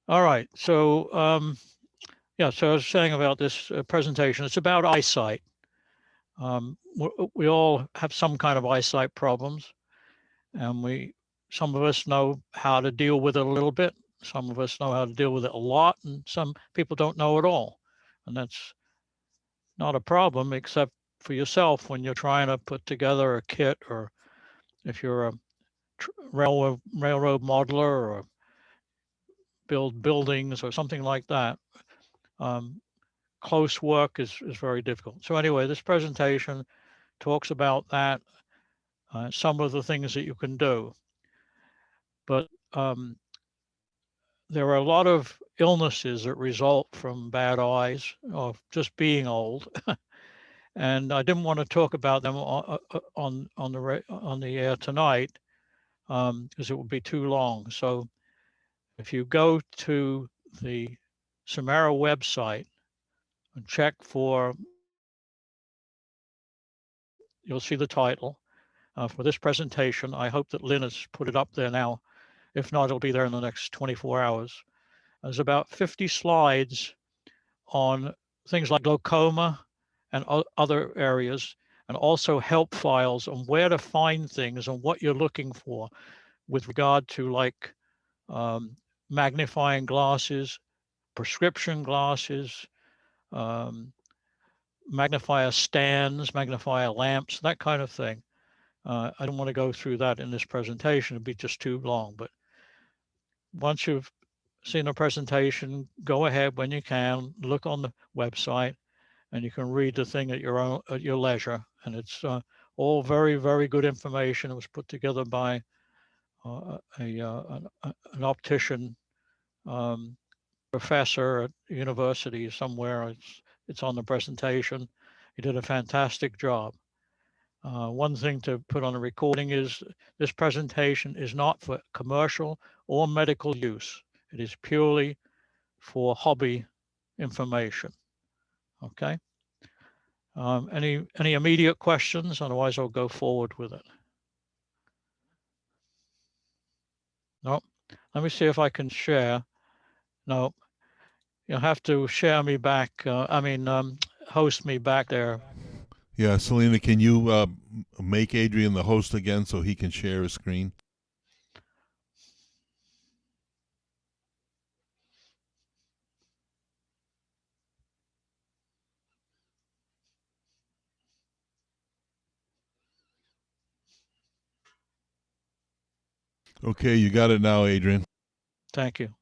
All right. So, yeah, so I was saying about this presentation, it's about eyesight. We all have some kind of eyesight problems, and some of us know how to deal with it a little bit. Some of us know how to deal with it a lot, and some people don't know at all. And that's not a problem except for yourself when you're trying to put together a kit, or if you're a railroad modeler or build buildings or something like that. Um, Close work is very difficult. So anyway, this presentation talks about that, some of the things that you can do. But there are a lot of illnesses that result from bad eyes or just being old. And I didn't want to talk about them on the air tonight because it would be too long. So if you go to the Samara website and check for, you'll see the title for this presentation. I hope that Lynn has put it up there now. If not, it'll be there in the next 24 hours. There's about 50 slides on things like glaucoma and other areas, and also help files on where to find things and what you're looking for with regard to like magnifying glasses, prescription glasses, um, magnifier stands, magnifier lamps, that kind of thing. I don't want to go through that in this presentation. It'd be just too long. But once you've seen a presentation, go ahead when you can, look on the website, and you can read the thing at your leisure. And it's all very, very good information. It was put together by an optician professor at university somewhere. It's on the presentation. He did a fantastic job. One thing to put on a recording is this presentation is not for commercial or medical use. It is purely for hobby information. Okay. Any immediate questions? Otherwise, I'll go forward with it. No. Let me see if I can share. No. You'll have to share me back. Host me back there. Yeah, Selena, can you make Adrian the host again so he can share his screen? Okay, you got it now, Adrian. Thank you.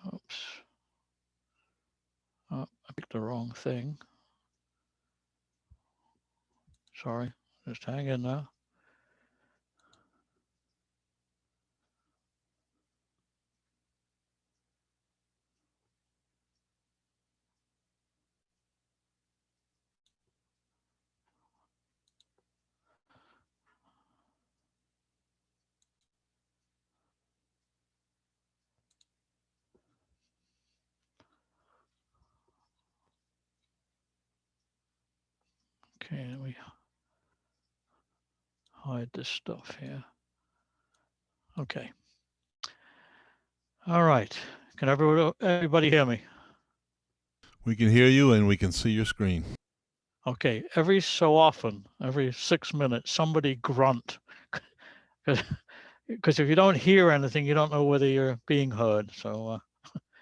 Oops. Oh, I picked the wrong thing. Sorry. Just hang in there. Okay, let me hide this stuff here. Okay. All right. Can everybody hear me? We can hear you and we can see your screen. Okay. Every so often, every 6 minutes, somebody grunt. Because if you don't hear anything, you don't know whether you're being heard. So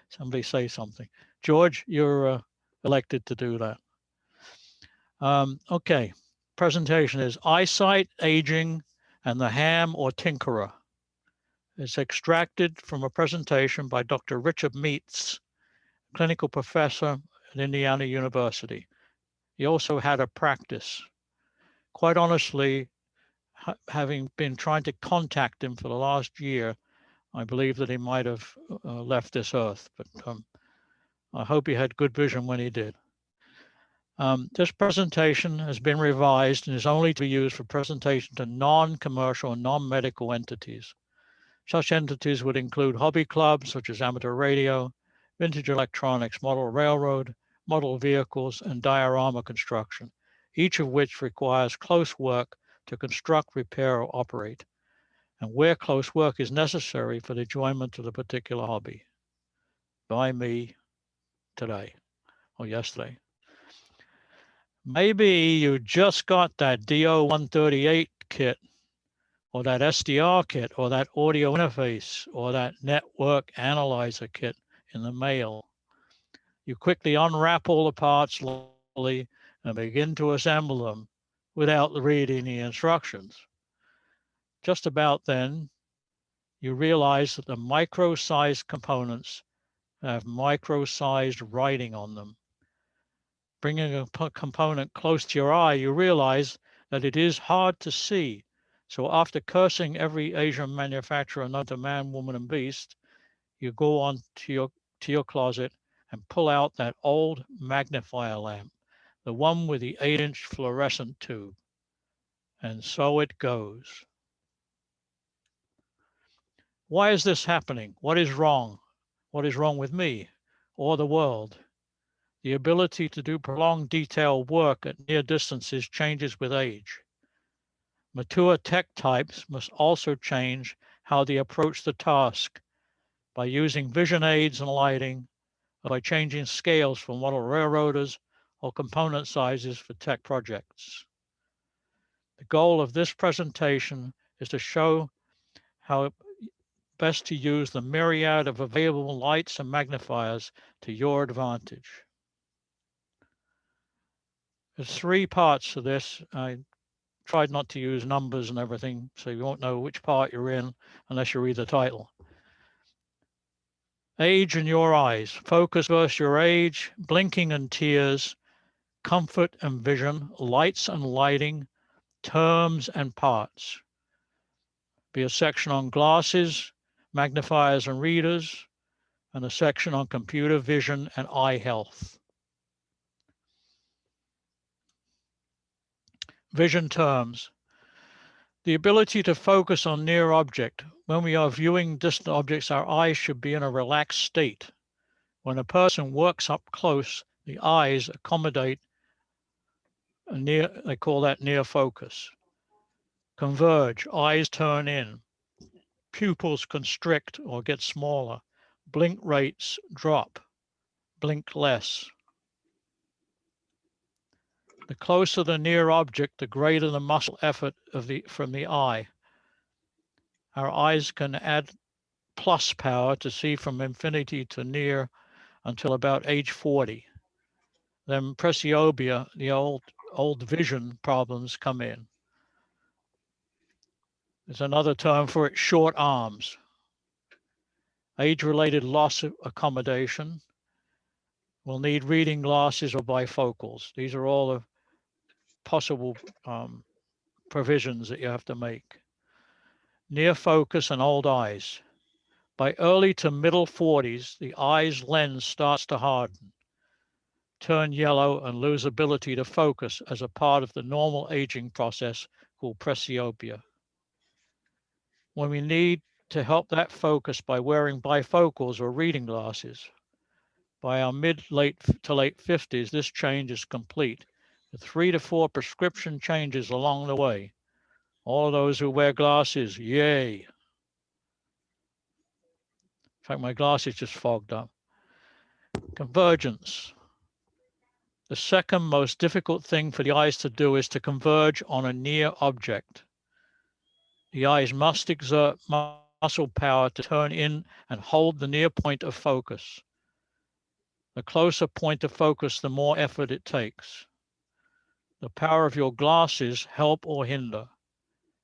somebody say something. George, you're elected to do that. Okay. Presentation is Eyesight, Aging, and the Ham or Tinkerer. It's extracted from a presentation by Dr. Richard Meets, clinical professor at Indiana University. He also had a practice. Quite honestly, having been trying to contact him for the last year, I believe that he might have left this earth, but I hope he had good vision when he did. This presentation has been revised and is only to be used for presentation to non-commercial and non-medical entities. Such entities would include hobby clubs such as amateur radio, vintage electronics, model railroad, model vehicles, and diorama construction, each of which requires close work to construct, repair, or operate, and where close work is necessary for the enjoyment of the particular hobby. By me today or yesterday. Maybe you just got that DO-138 kit or that SDR kit or that audio interface or that network analyzer kit in the mail. You quickly unwrap all the parts slowly and begin to assemble them without reading the instructions. Just about then, you realize that the micro-sized components have micro-sized writing on them. Bringing a component close to your eye, you realize that it is hard to see. So after cursing every Asian manufacturer known to man, woman, and beast, you go on to your closet and pull out that old magnifier lamp, the one with the 8-inch fluorescent tube. And so it goes. Why is this happening? What is wrong? What is wrong with me or the world? The ability to do prolonged detailed work at near distances changes with age. Mature tech types must also change how they approach the task by using vision aids and lighting, or by changing scales for model railroaders or component sizes for tech projects. The goal of this presentation is to show how best to use the myriad of available lights and magnifiers to your advantage. There's 3 parts to this. I tried not to use numbers and everything, so you won't know which part you're in unless you read the title. Age and your eyes, focus versus your age, blinking and tears, comfort and vision, lights and lighting, terms and parts. Be a section on glasses, magnifiers and readers, and a section on computer vision and eye health. Vision terms. The ability to focus on near object. When we are viewing distant objects, our eyes should be in a relaxed state. When a person works up close, the eyes accommodate a near, they call that near focus. Converge, eyes turn in. Pupils constrict or get smaller. Blink rates drop. Blink less. The closer the near object, the greater the muscle effort from the eye. Our eyes can add plus power to see from infinity to near until about age 40. Then presbyopia, the old vision problems come in. There's another term for it, short arms. Age-related loss of accommodation. We'll need reading glasses or bifocals. These are all the possible provisions that you have to make. Near focus and old eyes. By early to middle 40s, the eye's lens starts to harden, turn yellow, and lose ability to focus as a part of the normal aging process called presbyopia. When we need to help that focus by wearing bifocals or reading glasses, by our late to late 50s, this change is complete, with 3 to 4 prescription changes along the way. All of those who wear glasses, yay. In fact, my glasses just fogged up. Convergence. The second most difficult thing for the eyes to do is to converge on a near object. The eyes must exert muscle power to turn in and hold the near point of focus. The closer point of focus, the more effort it takes. The power of your glasses help or hinder.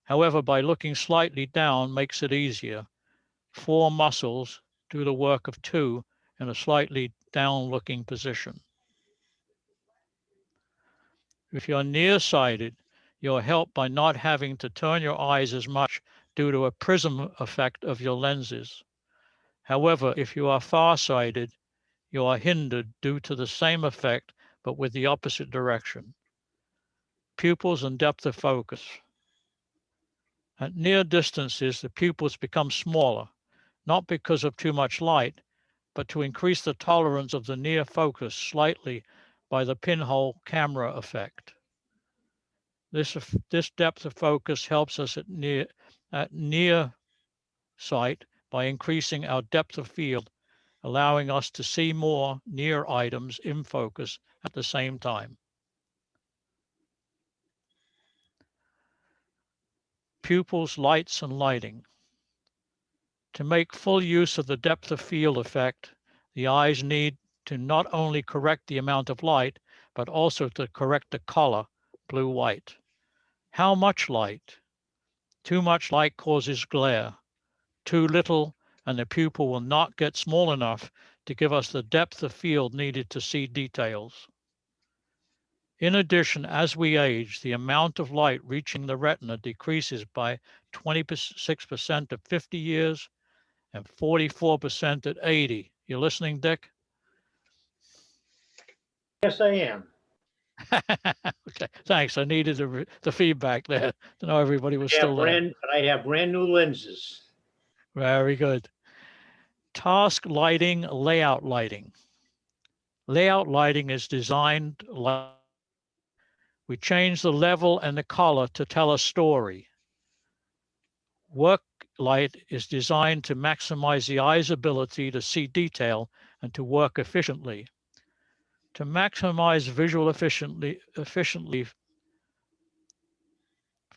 However, by looking slightly down makes it easier. 4 muscles do the work of 2 in a slightly down-looking position. If you're nearsighted, you're helped by not having to turn your eyes as much due to a prism effect of your lenses. However, if you are farsighted, you are hindered due to the same effect, but with the opposite direction. Pupils and depth of focus. At near distances, the pupils become smaller, not because of too much light, but to increase the tolerance of the near focus slightly by the pinhole camera effect. This depth of focus helps us at near sight by increasing our depth of field, allowing us to see more near items in focus at the same time. Pupils, lights, and lighting. To make full use of the depth of field effect, the eyes need to not only correct the amount of light, but also to correct the color, blue-white. How much light? Too much light causes glare. Too little, and the pupil will not get small enough to give us the depth of field needed to see details. In addition, as we age, the amount of light reaching the retina decreases by 26% at 50 years and 44% at 80. You listening, Dick? Yes, I am. Okay, thanks. I needed the feedback there to know everybody was still there. I have brand new lenses. Very good. Task lighting, layout lighting. Layout lighting is designed like we change the level and the color to tell a story. Work light is designed to maximize the eye's ability to see detail and to work efficiently. To maximize visual efficiently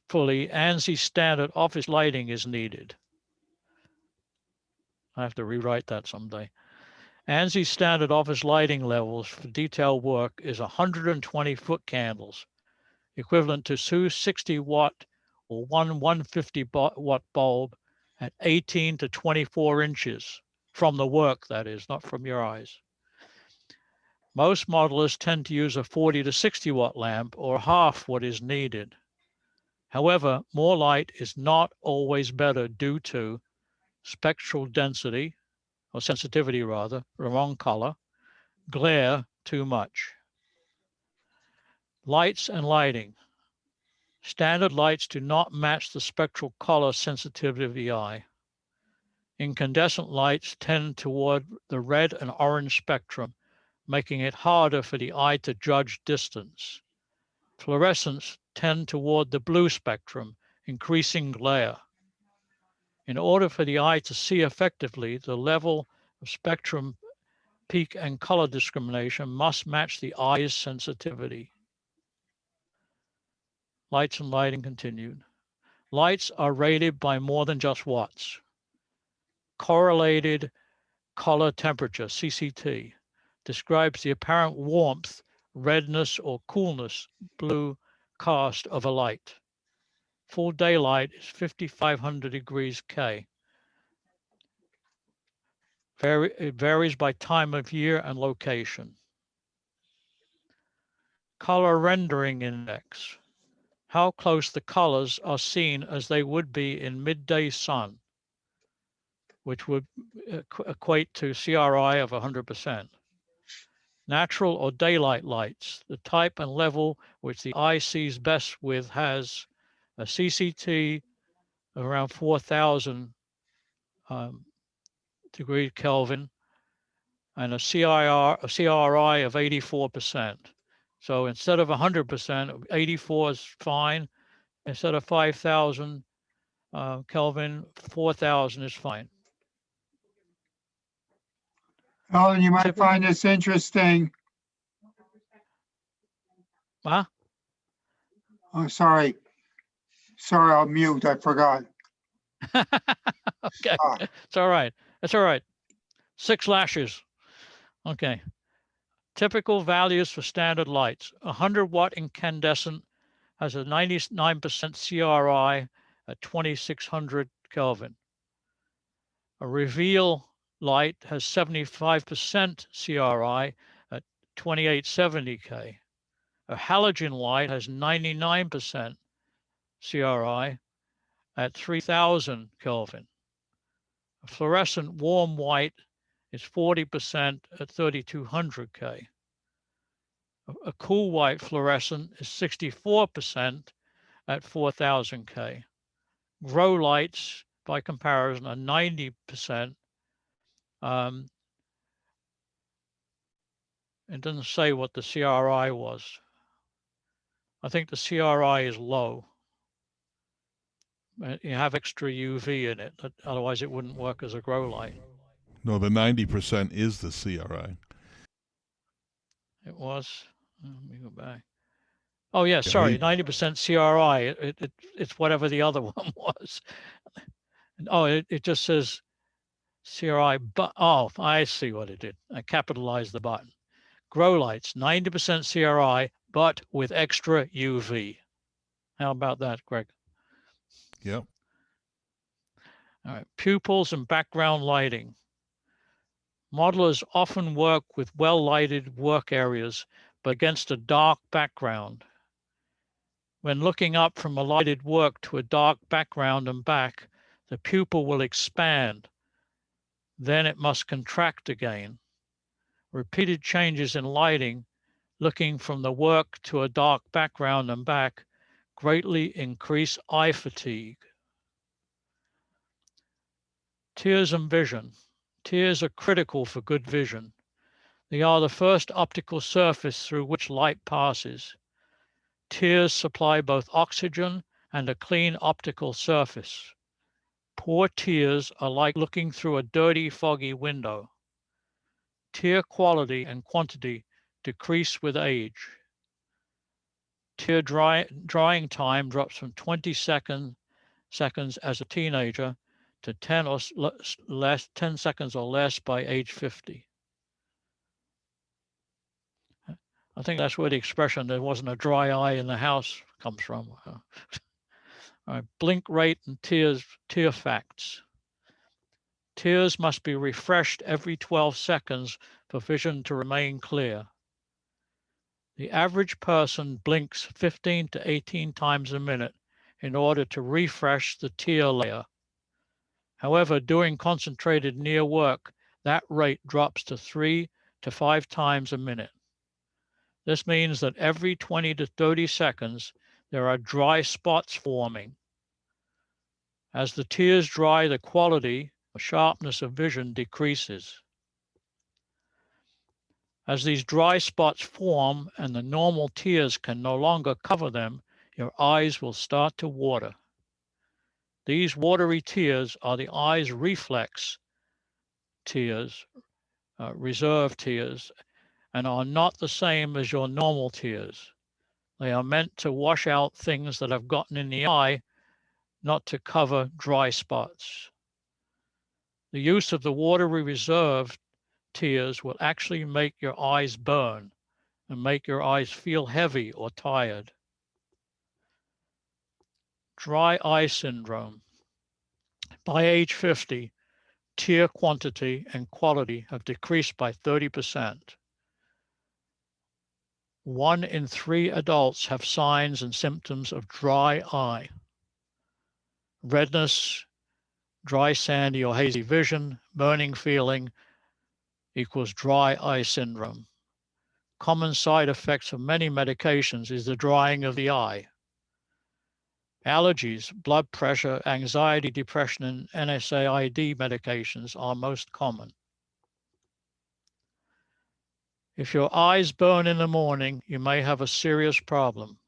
fully, ANSI standard office lighting is needed. I have to rewrite that someday. ANSI standard office lighting levels for detail work is 120 foot candles, equivalent to 2 60-watt or one 150-watt bulb at 18 to 24 inches from the work, that is, not from your eyes. Most modelers tend to use a 40 to 60-watt lamp or half what is needed. However, more light is not always better due to spectral density, or sensitivity rather, the wrong color, glare, too much. Lights and lighting. Standard lights do not match the spectral color sensitivity of the eye. Incandescent lights tend toward the red and orange spectrum, making it harder for the eye to judge distance. Fluorescents tend toward the blue spectrum, increasing glare. In order for the eye to see effectively, the level of spectrum peak and color discrimination must match the eye's sensitivity. Lights and lighting continued. Lights are rated by more than just watts. Correlated color temperature, CCT, describes the apparent warmth, redness, or coolness, blue cast of a light. Full daylight is 5,500 degrees K. It varies by time of year and location. Color rendering index. How close the colors are seen as they would be in midday sun, which would equate to CRI of 100%. Natural or daylight lights, the type and level which the eye sees best with has a CCT of around 4,000 degree Kelvin and a CRI of 84%. So instead of 100%, 84 is fine. Instead of 5,000 Kelvin, 4,000 is fine. Alan, you might find this interesting. Huh? Oh, sorry. Sorry, I'll mute. I forgot. Okay, it's all right. It's all right. 6 lashes. Okay. Typical values for standard lights. 100-watt incandescent has a 99% CRI at 2,600 Kelvin. A reveal light has 75% CRI at 2870 K. A halogen light has 99% CRI at 3000 Kelvin. A fluorescent warm white is 40% at 3200 K. A cool white fluorescent is 64% at 4000 K. Grow lights, by comparison, are 90%. It doesn't say what the CRI was. I think the CRI is low. You have extra UV in it, otherwise it wouldn't work as a grow light. No, the 90% is the CRI. It was. Let me go back. Oh yeah, sorry, 90% CRI. It's whatever the other one was. Oh, it just says CRI, but oh, I see what it did. I capitalized the button. Grow lights, 90% CRI, but with extra UV. How about that, Greg? Yep. All right, pupils and background lighting. Modelers often work with well-lighted work areas, but against a dark background. When looking up from a lighted work to a dark background and back, the pupil will expand. Then it must contract again. Repeated changes in lighting, looking from the work to a dark background and back, greatly increase eye fatigue. Tears and vision. Tears are critical for good vision. They are the first optical surface through which light passes. Tears supply both oxygen and a clean optical surface. Poor tears are like looking through a dirty, foggy window. Tear quality and quantity decrease with age. Tear drying time drops from 20 seconds as a teenager to 10 seconds or less by age 50. I think that's where the expression "there wasn't a dry eye in the house" comes from. All right, blink rate and tear facts. Tears must be refreshed every 12 seconds for vision to remain clear. The average person blinks 15 to 18 times a minute in order to refresh the tear layer. However, doing concentrated near work, that rate drops to 3 to 5 times a minute. This means that every 20 to 30 seconds, there are dry spots forming. As the tears dry, the quality or sharpness of vision decreases. As these dry spots form and the normal tears can no longer cover them, your eyes will start to water. These watery tears are the eye's reflex tears, reserve tears, and are not the same as your normal tears. They are meant to wash out things that have gotten in the eye, not to cover dry spots. The use of the watery reserve tears will actually make your eyes burn and make your eyes feel heavy or tired. Dry eye syndrome. By age 50, tear quantity and quality have decreased by 30%. 1 in 3 adults have signs and symptoms of dry eye. Redness, dry, sandy, or hazy vision, burning feeling equals dry eye syndrome. Common side effects of many medications is the drying of the eye. Allergies, blood pressure, anxiety, depression, and NSAID medications are most common. If your eyes burn in the morning, you may have a serious problem.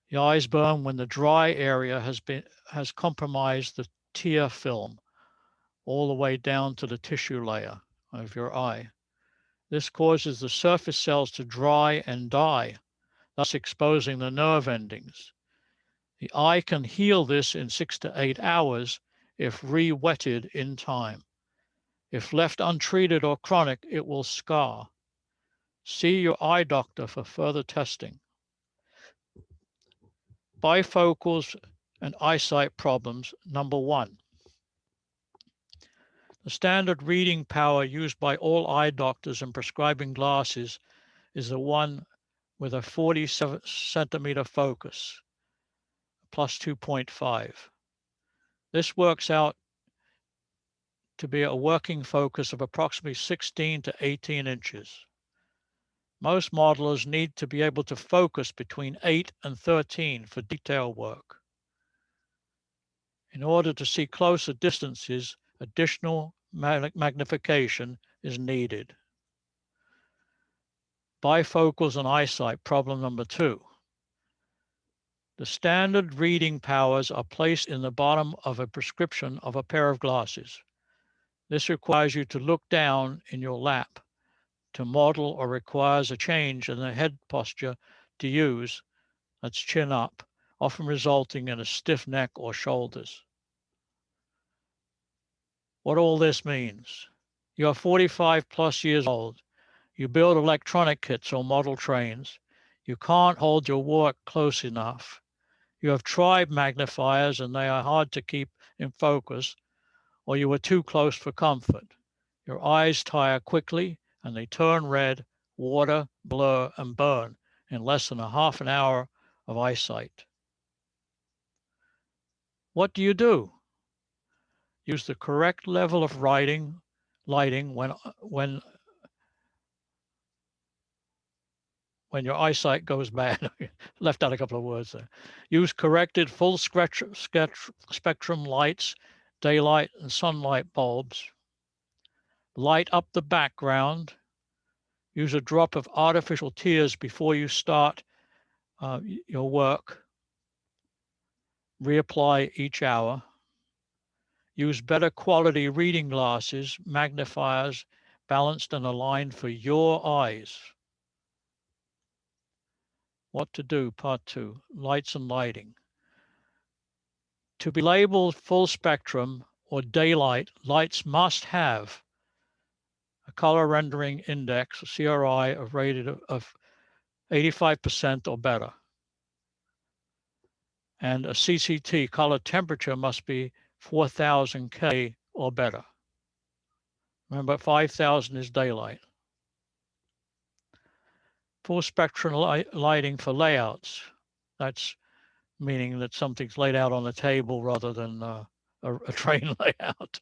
The eyes burn when the dry area has compromised the tear film all the way down to the tissue layer of your eye. This causes the surface cells to dry and die, thus exposing the nerve endings. The eye can heal this in 6 to 8 hours if re-wetted in time. If left untreated or chronic, it will scar. See your eye doctor for further testing. Bifocals and eyesight problems. Number 1. The standard reading power used by all eye doctors in prescribing glasses is the one with a 40 centimeter focus, plus 2.5. This works out to be a working focus of approximately 16 to 18 inches. Most modelers need to be able to focus between 8 and 13 for detail work. In order to see closer distances, additional magnification is needed. Bifocals and eyesight, problem number 2. The standard reading powers are placed in the bottom of a prescription of a pair of glasses. This requires you to look down in your lap to model or requires a change in the head posture to use, that's chin up, often resulting in a stiff neck or shoulders. What all this means? You are 45 plus years old. You build electronic kits or model trains. You can't hold your work close enough. You have tried magnifiers and they are hard to keep in focus, or you are too close for comfort. Your eyes tire quickly and they turn red, water, blur, and burn in less than a half an hour of eyesight. What do you do? Use the correct level of lighting when your eyesight goes bad. Left out a couple of words there. Use corrected full spectrum lights, daylight and sunlight bulbs. Light up the background. Use a drop of artificial tears before you start your work. Reapply each hour. Use better quality reading glasses, magnifiers, balanced and aligned for your eyes. What to do, part 2, lights and lighting. To be labeled full spectrum or daylight, lights must have a color rendering index, a CRI, of rated of 85% or better. And a CCT, color temperature, must be 4000 K or better. Remember, 5000 is daylight. Full spectrum lighting for layouts. That's meaning that something's laid out on the table rather than a train layout.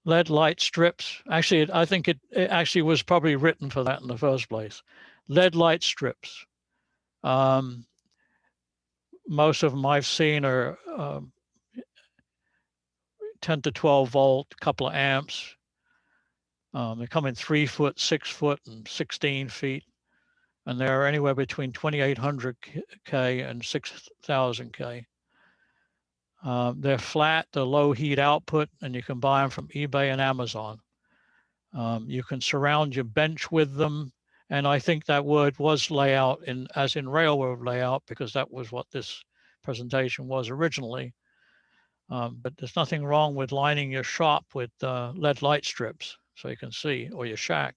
LED light strips. Actually, I think it actually was probably written for that in the first place. LED light strips. Most of them I've seen are 10 to 12 volt, a couple of amps. They come in 3 foot, 6 foot, and 16 feet. And they're anywhere between 2800 K and 6000 K. They're flat, they're low heat output, and you can buy them from eBay and Amazon. You can surround your bench with them. And I think that word was layout as in railroad layout, because that was what this presentation was originally. But there's nothing wrong with lining your shop with LED light strips so you can see, or your shack.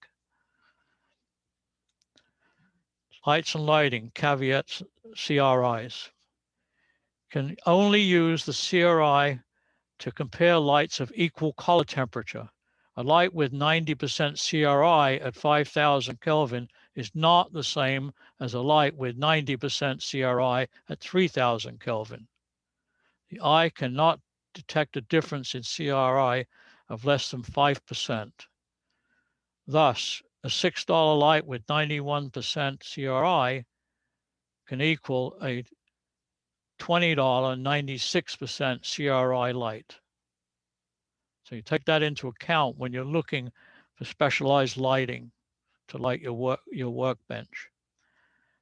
Lights and lighting, caveats, CRIs. Can only use the CRI to compare lights of equal color temperature. A light with 90% CRI at 5000 Kelvin is not the same as a light with 90% CRI at 3000 Kelvin. The eye cannot detect a difference in CRI of less than 5%. Thus, a $6 light with 91% CRI can equal a $20 96% CRI light. So you take that into account when you're looking for specialized lighting to light your workbench.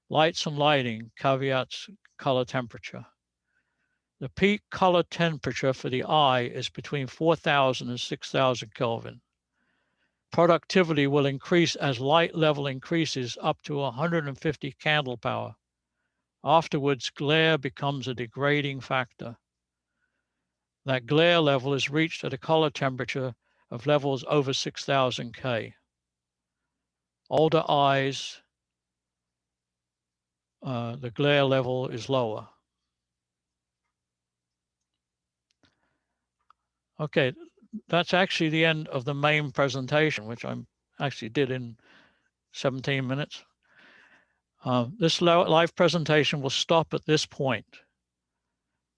Lights and lighting, caveats, color temperature. The peak color temperature for the eye is between 4000 and 6000 Kelvin. Productivity will increase as light level increases up to 150 candle power. Afterwards, glare becomes a degrading factor. That glare level is reached at a color temperature of levels over 6000 K. Older eyes, the glare level is lower. Okay, that's actually the end of the main presentation, which I actually did in 17 minutes. This live presentation will stop at this point.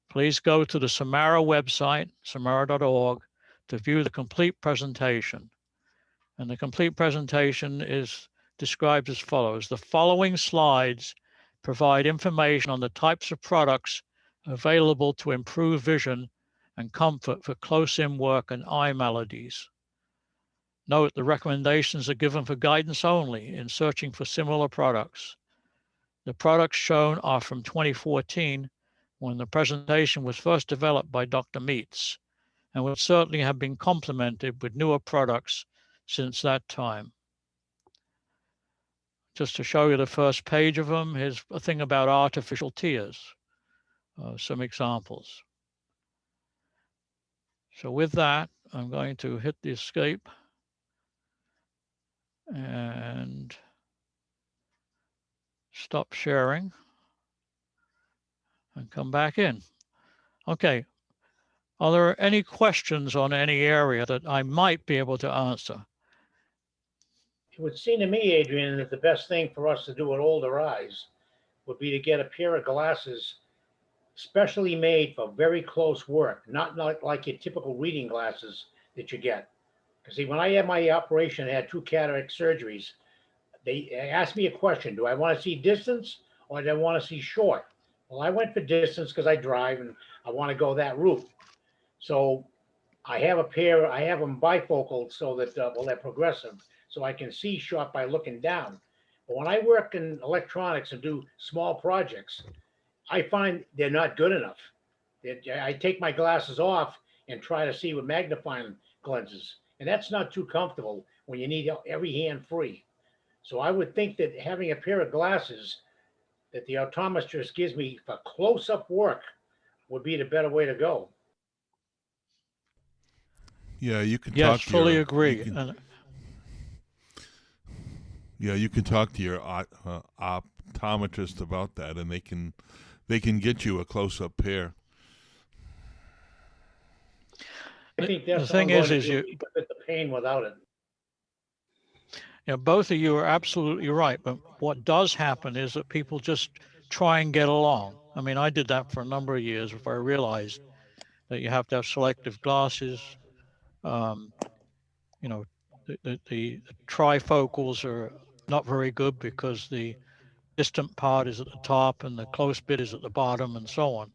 Please go to the Samara website, samara.org, to view the complete presentation. And the complete presentation is described as follows. The following slides provide information on the types of products available to improve vision and comfort for close-in work and eye maladies. Note, the recommendations are given for guidance only in searching for similar products. The products shown are from 2014, when the presentation was first developed by Dr. Meets, and would certainly have been complemented with newer products since that time. Just to show you the first page of them, here's a thing about artificial tears, some examples. So with that, I'm going to hit the escape and stop sharing and come back in. Okay. Are there any questions on any area that I might be able to answer? It would seem to me, Adrian, that the best thing for us to do with older eyes would be to get a pair of glasses specially made for very close work, not like your typical reading glasses that you get. Because see, when I had my operation, I had 2 cataract surgeries. They asked me a question: do I want to see distance or do I want to see short? Well, I went for distance because I drive and I want to go that route. So I have a pair, I have them bifocal so that, well, they're progressive, so I can see short by looking down. But when I work in electronics and do small projects, I find they're not good enough. I take my glasses off and try to see with magnifying lenses, and that's not too comfortable when you need every hand free. So I would think that having a pair of glasses that the optometrist gives me for close-up work would be the better way to go. Yeah, you can Yes, talk to fully your agree. And you can talk to your optometrist about that, and they can get you a close-up pair. I think the that's thing what I'm going is to you, do, the pain without it. you know, both of you are absolutely right. But what does happen is that people just try and get along. I mean, I did that for a number of years before I realized that you have to have selective glasses. You know, the trifocals are not very good because the distant part is at the top and the close bit is at the bottom and so on.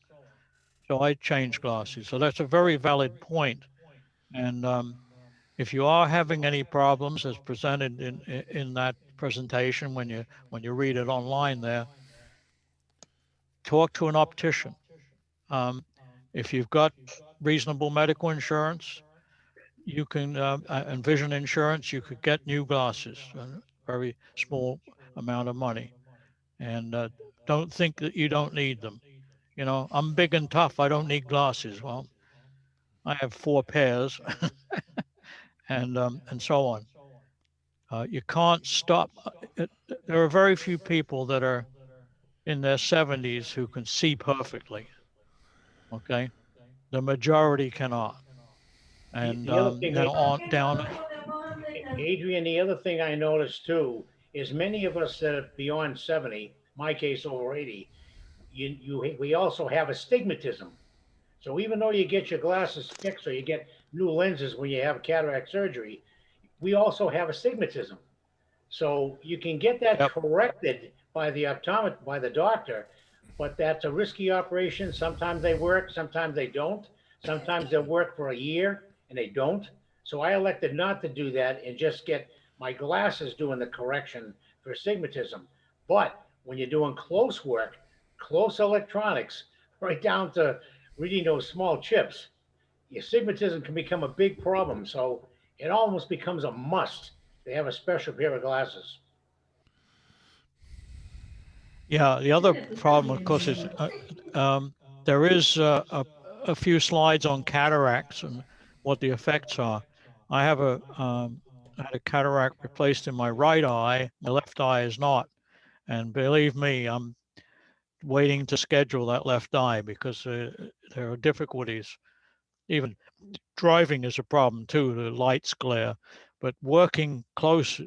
So I changed glasses. So that's a very valid point. And if you are having any problems as presented in that presentation when you read it online there, talk to an optician. If you've got reasonable medical insurance, you can and vision insurance, you could get new glasses, a very small amount of money, and don't think that you don't need them. You know, I'm big and tough. I don't need glasses. Well, I have 4 pairs, and so on. You can't stop. There are very few people that are in their 70s who can see perfectly. Okay, the majority cannot. And The other thing, then on down. Adrian, the other thing I noticed too is many of us that are beyond 70, my case over 80, we also have astigmatism. So even though you get your glasses fixed or you get new lenses when you have cataract surgery, we also have astigmatism. So you can get that Yep. corrected by the doctor, but that's a risky operation. Sometimes they work, sometimes they don't. Sometimes they'll work for a year and they don't. So I elected not to do that and just get my glasses doing the correction for astigmatism. But when you're doing close work, close electronics, right down to reading those small chips, astigmatism can become a big problem. So it almost becomes a must. They have a special pair of glasses. Yeah, the other problem, of course, is there is a few slides on cataracts and what the effects are. I have had a cataract replaced in my right eye. My left eye is not. And believe me, I'm waiting to schedule that left eye because there are difficulties. Even driving is a problem too, the lights glare. But working close,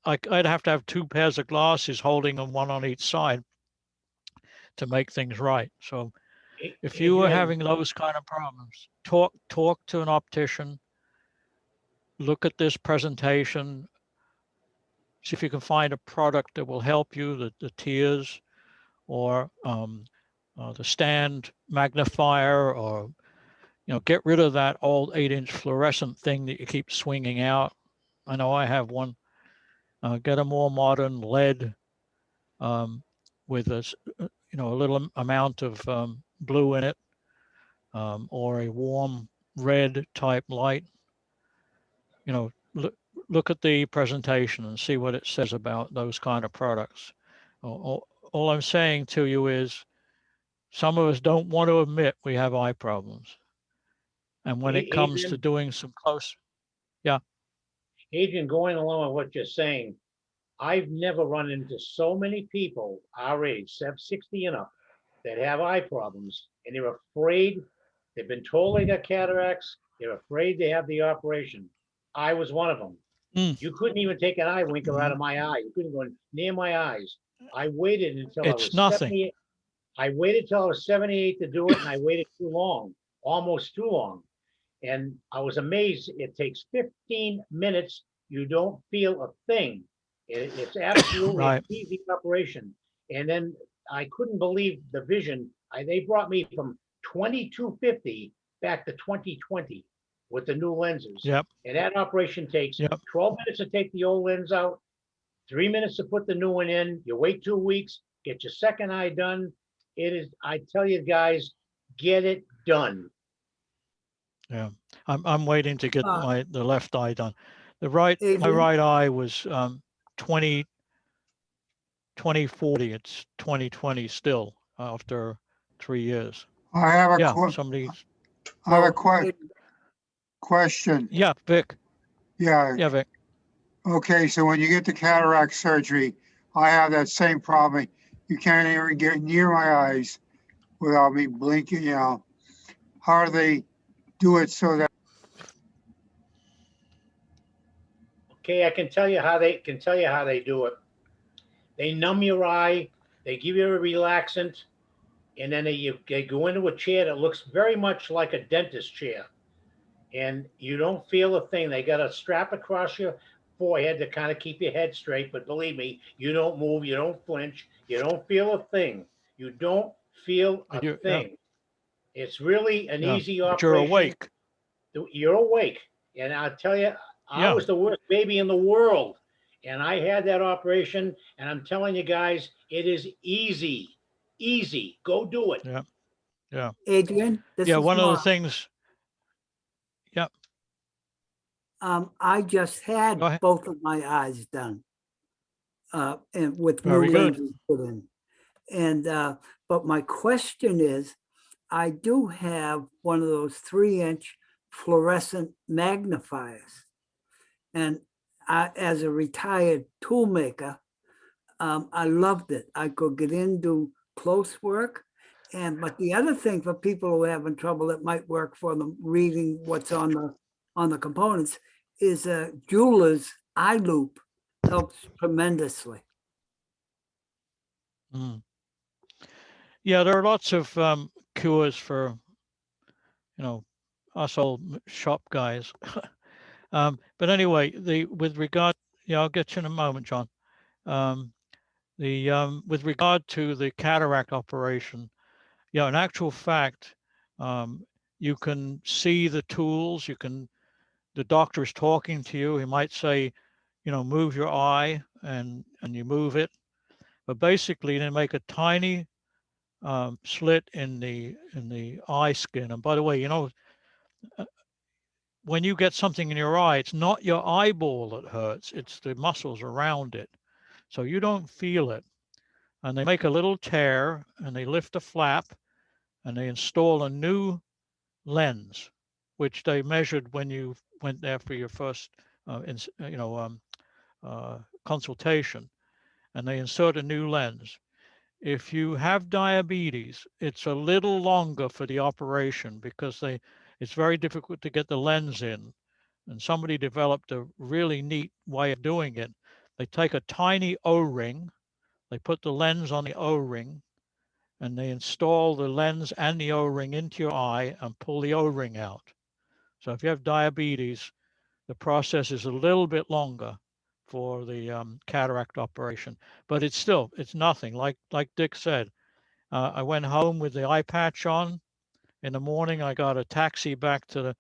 I'd have to have 2 pairs of glasses holding them one on each side to make things right. So if you are Adrian, having those kind of problems, talk to an optician, look at this presentation, see if you can find a product that will help you, the tears, or the stand magnifier, or get rid of that old 8-inch fluorescent thing that you keep swinging out. I know I have one. Get a more modern LED with a little amount of blue in it, or a warm red type light. Look at the presentation and see what it says about those kind of products. All I'm saying to you is some of us don't want to admit we have eye problems. And when it comes to doing some close, Adrian, going along with what you're saying, I've never run into so many people our age, 60 and up, that have eye problems, and they're afraid. They've been told they got cataracts. They're afraid they have the operation. I was one of them. You couldn't even take an eye winker out of my eye. You couldn't go near my eyes. I waited until I was nothing. 78. I waited till I was 78 to do it, and I waited too long, almost too long. And I was amazed. It takes 15 minutes. You don't feel a thing. It's absolutely Right. an easy operation. And then I couldn't believe the vision. They brought me from 2250 back to 2020 with the new lenses. Yep. And that operation takes 12 minutes to take the old lens out, 3 minutes to put the new one in. You wait 2 weeks, get your second eye done. It is, I tell you guys, get it done. Yeah, I'm waiting to get the left eye done. My right eye was 2040. It's 2020 still after 3 years. I have a question. Yeah, Vic. Yeah. Yeah, Vic. Okay, so when you get the cataract surgery, I have that same problem. You can't even get near my eyes without me blinking, How do they do it so that? Okay, I can tell you how they do it. They numb your eye, they give you a relaxant, and then they go into a chair that looks very much like a dentist chair. And you don't feel a thing. They got a strap across your forehead to kind of keep your head straight. But believe me, you don't move, you don't flinch, you don't feel a thing. You don't feel a thing. Yeah. It's really an easy operation. You're awake. You're awake. And I'll tell you, I was the worst baby in the world. And I had that operation. And I'm telling you guys, it is easy. Easy. Go do it. Yeah. Yeah. Adrian, this is one Mark. of the things. Yeah. I just had both of my eyes done, and with Very new good. lenses put in. And but my question is, I do have one of those 3-inch fluorescent magnifiers, and as a retired tool maker, I loved it. I could get in, do close work. But the other thing for people who are having trouble that might work for them reading what's on the components is a jeweler's eye loop helps tremendously. Yeah, there are lots of cures for us old shop guys. But anyway, with regard, I'll get you in a moment, John. With regard to the cataract operation, in actual fact, you can see the tools. The doctor is talking to you. He might say, move your eye, and you move it. But basically, they make a tiny slit in the eye skin. And by the way, when you get something in your eye, it's not your eyeball that hurts, it's the muscles around it. So you don't feel it. And they make a little tear and they lift a flap and they install a new lens, which they measured when you went there for your first, consultation. And they insert a new lens. If you have diabetes, it's a little longer for the operation because it's very difficult to get the lens in. And somebody developed a really neat way of doing it. They take a tiny O-ring, they put the lens on the O-ring, and they install the lens and the O-ring into your eye and pull the O-ring out. So if you have diabetes, the process is a little bit longer for the cataract operation, but it's nothing. Like Dick said, I went home with the eye patch on. In the morning, I got a taxi back to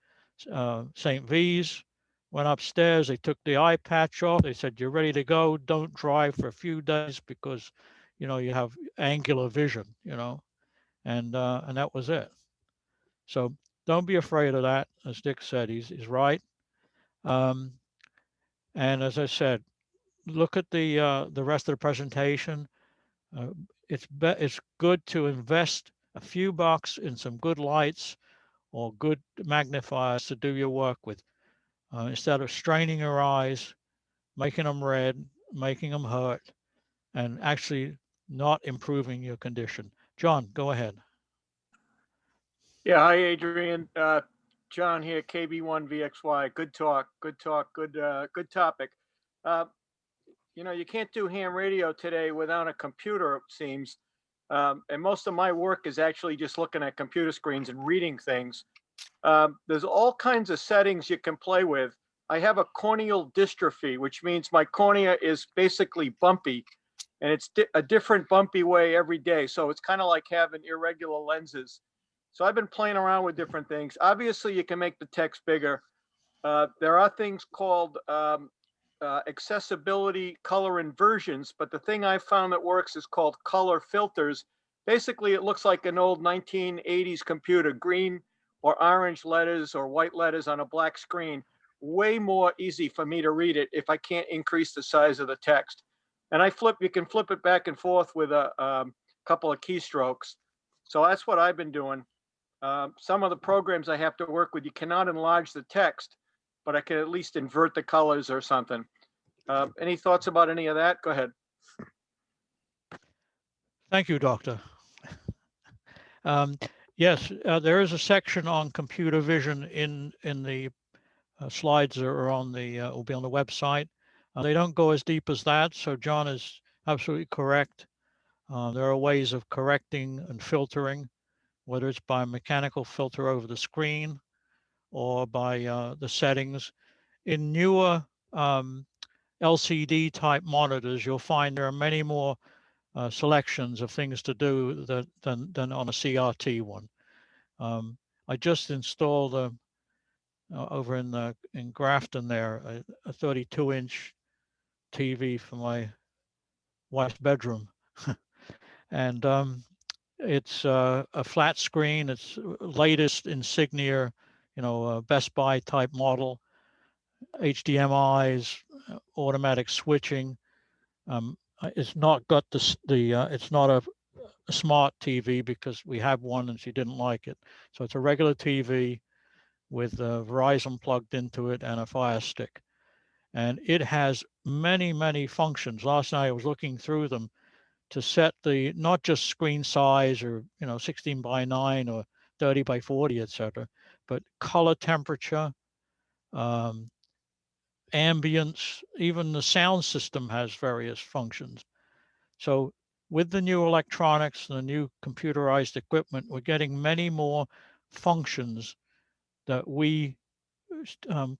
the St. V's, went upstairs. They took the eye patch off. They said, "You're ready to go. Don't drive for a few days because, you know, you have angular vision, you know," and that was it. So don't be afraid of that. As Dick said, he's right. Um, and as I said, look at the rest of the presentation. Uh, it's good to invest a few bucks in some good lights or good magnifiers to do your work with, instead of straining your eyes, making them red, making them hurt, and actually not improving your condition. John, go ahead. Yeah, hi, Adrian. John here, KB1VXY. Good talk, good talk, good topic. You know, you can't do ham radio today without a computer, it seems. And most of my work is actually just looking at computer screens and reading things. There's all kinds of settings you can play with. I have a corneal dystrophy, which means my cornea is basically bumpy, and it's a different bumpy way every day. So it's kind of like having irregular lenses. So I've been playing around with different things. Obviously, you can make the text bigger. There are things called accessibility color inversions, but the thing I found that works is called color filters. Basically, it looks like an old 1980s computer, green or orange letters or white letters on a black screen. Way more easy for me to read it if I can't increase the size of the text. And you can flip it back and forth with a couple of keystrokes. So that's what I've been doing. Some of the programs I have to work with, you cannot enlarge the text, but I can at least invert the colors or something. Any thoughts about any of that? Go ahead. Thank you, Doctor. Yes, there is a section on computer vision in the slides that are on will be on the website. They don't go as deep as that, so John is absolutely correct. There are ways of correcting and filtering, whether it's by mechanical filter over the screen or by the settings. In newer LCD type monitors, you'll find there are many more selections of things to do than on a CRT one. I just installed over in Grafton there a 32-inch TV for my wife's bedroom, and it's a flat screen. It's latest Insignia, you know, Best Buy type model, HDMI's, automatic switching. It's not got it's not a smart TV because we have one and she didn't like it. So it's a regular TV with Verizon plugged into it and a Fire Stick. And it has many, many functions. Last night I was looking through them to set the not just screen size or 16:9 or 30:40, etc., but color temperature, ambience, even the sound system has various functions. So with the new electronics and the new computerized equipment, we're getting many more functions that we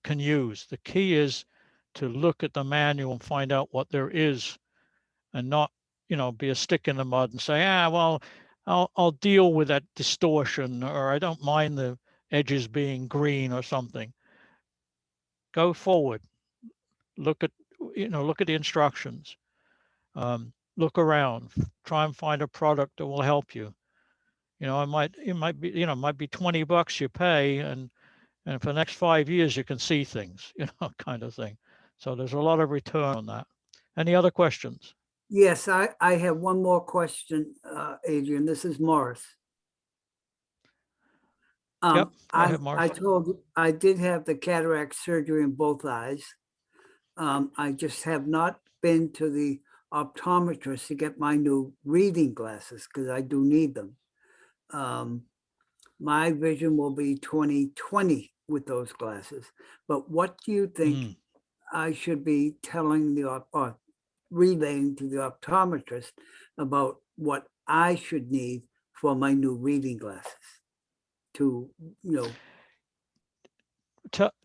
can use. The key is to look at the manual and find out what there is and not, be a stick in the mud and say, well, I'll deal with that distortion, or I don't mind the edges being green or something. Go forward. Look at the instructions. Look around. Try and find a product that will help you. It might be $20 you pay, and for the next 5 years you can see things, kind of thing. So there's a lot of return on that. Any other questions? Yes, I have one more question, Adrian. This is Morris. Yep, go ahead, Morris. I did have the cataract surgery in both eyes. I just have not been to the optometrist to get my new reading glasses because I do need them. My vision will be 20/20 with those glasses. But what do you think I should be telling or relaying to the optometrist about what I should need for my new reading glasses to,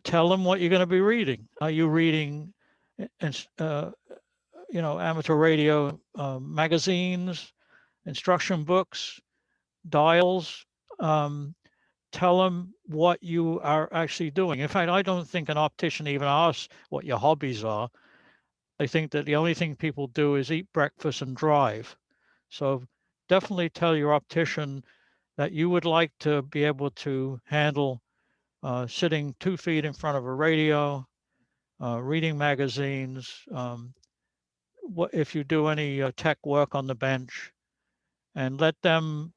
Tell them what you're going to be reading. Are you reading, amateur radio magazines instruction books, dials, tell them what you are actually doing. In fact, I don't think an optician even asks what your hobbies are. I think that the only thing people do is eat breakfast and drive. So definitely tell your optician that you would like to be able to handle sitting 2 feet in front of a radio, reading magazines, what if you do any tech work on the bench, and let them,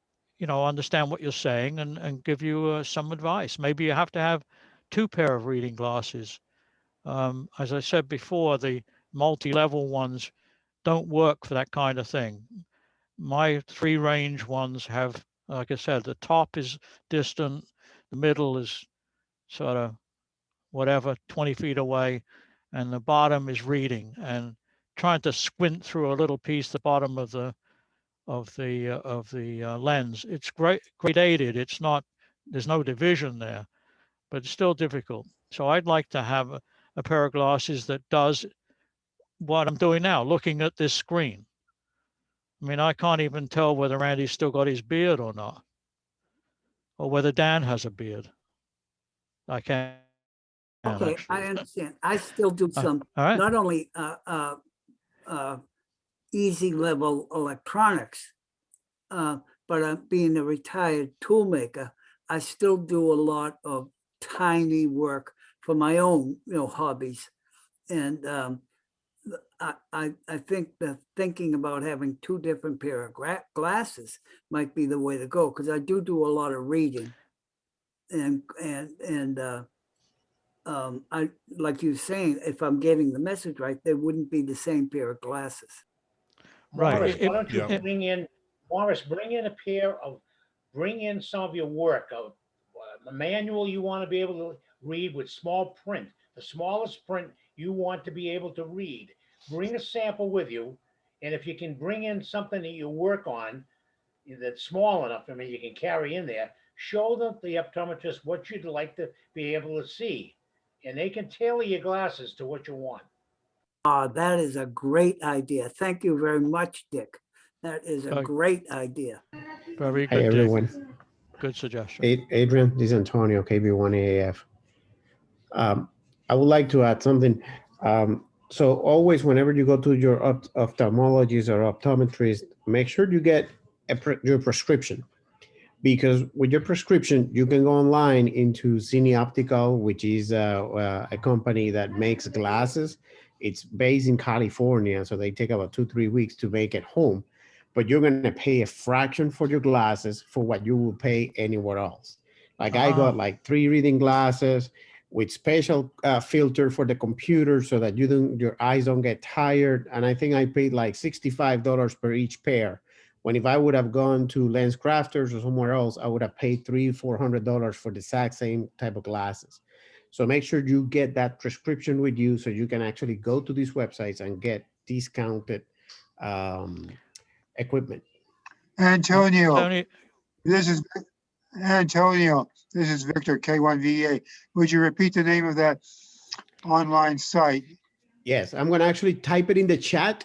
understand what you're saying and give you some advice. Maybe you have to have 2 pair of reading glasses. As I said before, the multi-level ones don't work for that kind of thing. My 3-range ones have, like I said, the top is distant, the middle is sort of whatever, 20 feet away, and the bottom is reading. And trying to squint through a little piece, the bottom of the lens, it's gradated. It's not, there's no division there, but it's still difficult. So I'd like to have a pair of glasses that does what I'm doing now, looking at this screen. I mean, I can't even tell whether Randy's still got his beard or not, or whether Dan has a beard. I can't Okay, I actually. understand. I still do some, All right. not only easy level electronics, but being a retired toolmaker, I still do a lot of tiny work for my own, hobbies. And I think that thinking about having 2 different pair of glasses might be the way to go, because I do a lot of reading. And I, like you saying, if I'm getting the message right, they wouldn't be the same pair of glasses. Right. Morris, It- why don't you yeah. bring in, Morris, bring in some of your work, a manual you want to be able to read with small print, the smallest print you want to be able to read. Bring a sample with you, and if you can bring in something that you work on that's small enough, I mean, you can carry in there, show the optometrist what you'd like to be able to see, and they can tailor your glasses to what you want. That is a great idea. Thank you very much, Dick. That is a great idea. Very Hi, good, Dick. everyone. Good suggestion. Adrian, this is Antonio, KB1AAF. I would like to add something. So always, whenever you go to your ophthalmologist or optometrist, make sure you get your prescription. Because with your prescription, you can go online into Cine Optical, which is a company that makes glasses. It's based in California, so they take about 2-3 weeks to make it home. But you're going to pay a fraction for your glasses for what you will pay anywhere else. Like I got like 3 reading glasses with special filter for the computer so that your eyes don't get tired. And I think I paid like $65 per each pair. When if I would have gone to Lens Crafters or somewhere else, I would have paid $300-400 for the exact same type of glasses. So make sure you get that prescription with you so you can actually go to these websites and get discounted equipment. Antonio, Tony, this is Antonio. This is Victor, K1VA. Would you repeat the name of that online site? Yes, I'm going to actually type it in the chat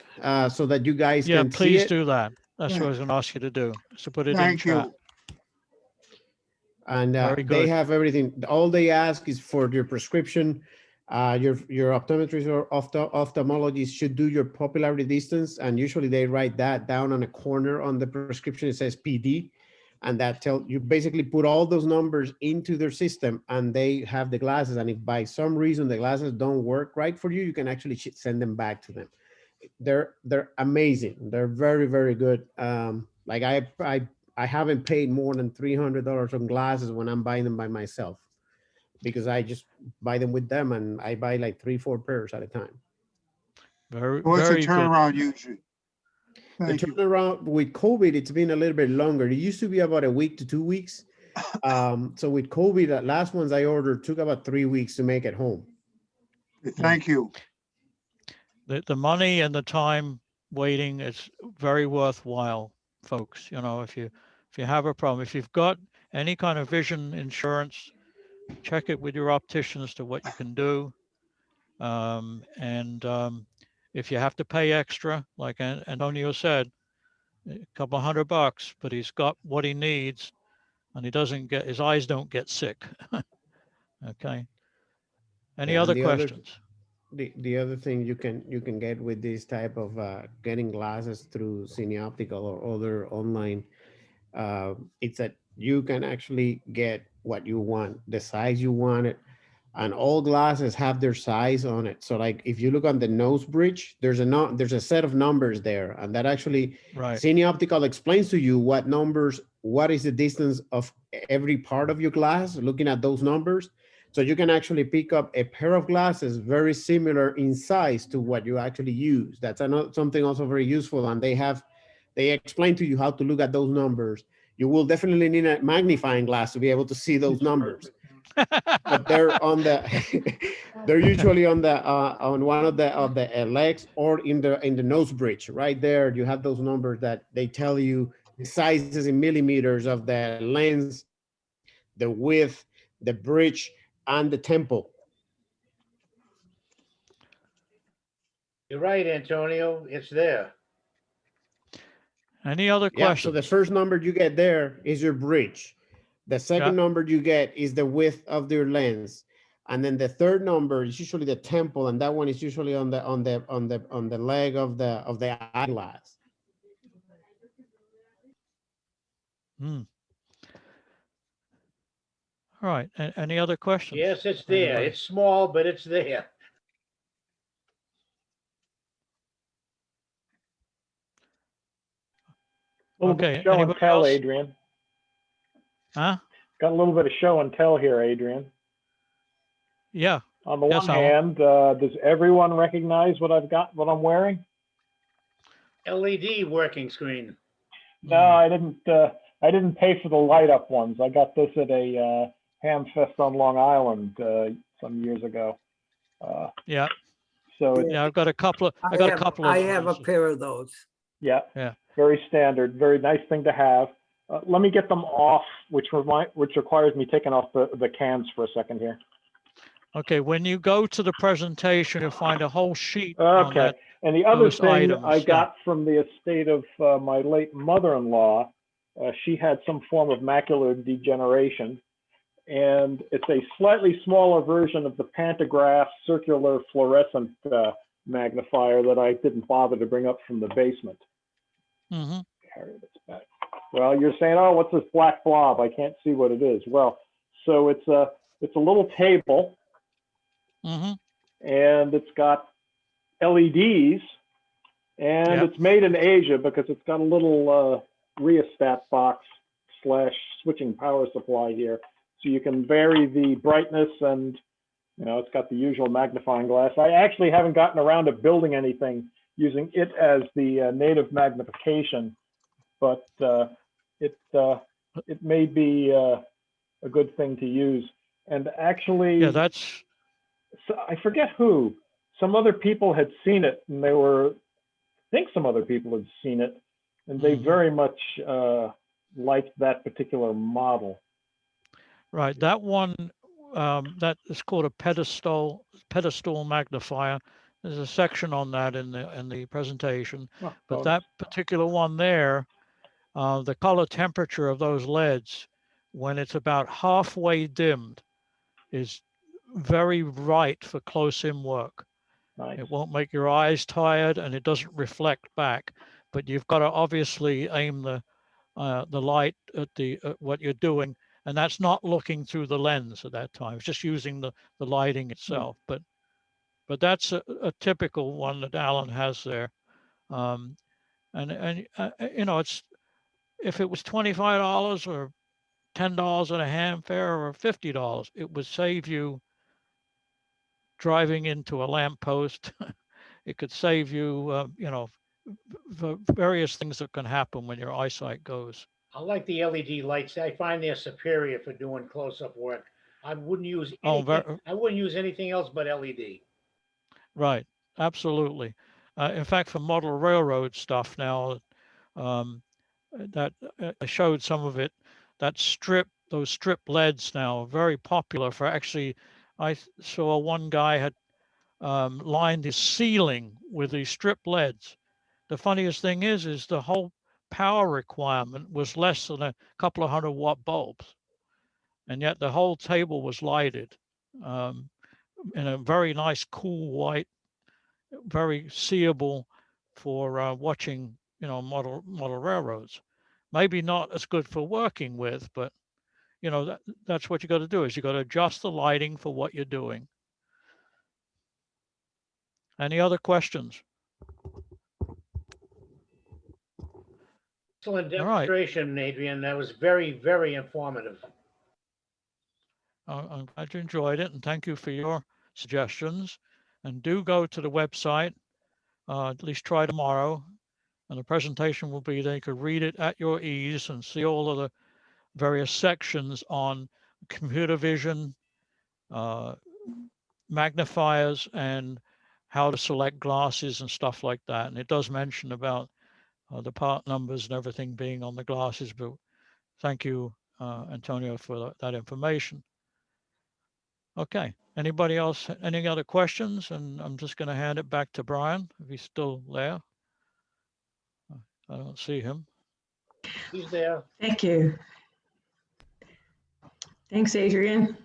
so that you guys yeah, can see please it. do that. That's what I Yeah. was going to ask you to do, is to put it in Thank chat. you. And Very they good. have everything. All they ask is for your prescription. Your optometrist or ophthalmologist should do your popularity distance, and usually they write that down on a corner on the prescription. It says PD, and that you basically put all those numbers into their system, and they have the glasses. And if by some reason the glasses don't work right for you, you can actually send them back to them. They're amazing. They're very, very good. Like I haven't paid more than $300 on glasses when I'm buying them by myself, because I just buy them with them, and I buy like 3-4 pairs at a time. Very, What's the very good. turnaround usually? The Thank you. turnaround with COVID, it's been a little bit longer. It used to be about a week to 2 weeks. So with COVID, the last ones I ordered took about 3 weeks to make it home. Thank you. The money and the time waiting is very worthwhile, folks. If you have a problem, if you've got any kind of vision insurance, check it with your optician as to what you can do. And if you have to pay extra, like Antonio said, a couple $100, but he's got what he needs, and he doesn't get, his eyes don't get sick. Okay. Any Yeah, and other the other questions? the other thing you can get with this type of getting glasses through Cine Optical or other online, it's that you can actually get what you want, the size you want it, and all glasses have their size on it. So like if you look on the nose bridge, there's a set of numbers there, and that actually Right. Cine Optical explains to you what numbers, what is the distance of every part of your glass, looking at those numbers. So you can actually pick up a pair of glasses very similar in size to what you actually use. That's another, something also very useful, and they explain to you how to look at those numbers. You will definitely need a magnifying glass to be able to see those numbers, but they're on the they're usually on one of the legs or in the nose bridge. Right there you have those numbers that they tell you the sizes in millimeters of the lens, the width, the bridge, and the temple. You're right, Antonio. It's there. Any other Yeah, so the questions? first number you get there is your bridge. The second Yeah. number you get is the width of your lens. And then the third number is usually the temple, and that one is usually on the leg of the eyeglass. Hmm. All right. Any other questions? Yes, it's for there. anybody? It's small, but it's there. A little bit Okay. of show and Anybody tell, else? Adrian. Huh? Got a little bit of show and tell here, Adrian. Yeah. On the Yes, one Alan. hand, does everyone recognize what I've got, what I'm wearing? LED working screen. No, I didn't. I didn't pay for the light up ones. I got this at a ham fest on Long Island some years ago. Yeah. So it's, Yeah. I've got a couple of. I got a couple of. I have a those. pair of those. yeah, Yeah. very standard, very nice thing to have. Let me get them off, which requires me taking off the cans for a second here. Okay. When you go to the presentation, you'll find a whole sheet on Okay. that. And the other those thing items, I yeah. got from the estate of my late mother-in-law, she had some form of macular degeneration, and it's a slightly smaller version of the pantograph circular fluorescent magnifier that I didn't bother to bring up from the basement. Mm-hmm. Carry this back. Well, you're saying, oh, what's this black blob? I can't see what it is. Well, so it's a little table, Mm-hmm. and it's got LEDs, and Yep. it's made in Asia because it's got a little rheostat box / switching power supply here. So you can vary the brightness, and it's got the usual magnifying glass. I actually haven't gotten around to building anything using it as the native magnification, but it may be a good thing to use. And actually, Yeah. That's. so I forget who. Some other people had seen it, and I think some other people had seen it, and they Mhm. very much liked that particular model. Right. That one. That is called a pedestal magnifier. There's a section on that in the presentation. Oh, But bonus. that particular one there, the color temperature of those LEDs, when it's about halfway dimmed, is very right for close-in work. Nice. It won't make your eyes tired, and it doesn't reflect back. But you've got to obviously aim the light at what you're doing, and that's not looking through the lens at that time. It's just using the lighting itself. But that's a typical one that Alan has there. And it's, if it was $25 or $10 at a ham fair or $50, it would save you driving into a lamppost. It could save you, various things that can happen when your eyesight goes. I like the LED lights. I find they're superior for doing close-up work. I wouldn't use Oh, anything. I wouldn't use anything else but LED. right. Absolutely. In fact, for model railroad stuff now, um, that I showed some of it, those strip LEDs now are very popular for actually, I saw one guy had lined his ceiling with these strip LEDs. The funniest thing is the whole power requirement was less than a couple of 100-watt bulbs. And yet the whole table was lighted in a very nice, cool white, very seeable for watching, model railroads. Maybe not as good for working with, but that's what you got to do, is you got to adjust the lighting for what you're doing. Any other questions? Excellent All right. demonstration, Adrian. That was very, very informative. I'm glad you enjoyed it, and thank you for your suggestions. And do go to the website, at least try tomorrow, and the presentation will be there. You could read it at your ease and see all of the various sections on computer vision, magnifiers, and how to select glasses and stuff like that. And it does mention about the part numbers and everything being on the glasses, but thank you, Antonio, for that information. Okay, anybody else, any other questions? And I'm just going to hand it back to Brian, if he's still there. I don't see him. He's there. Thank you. Thanks, Adrian.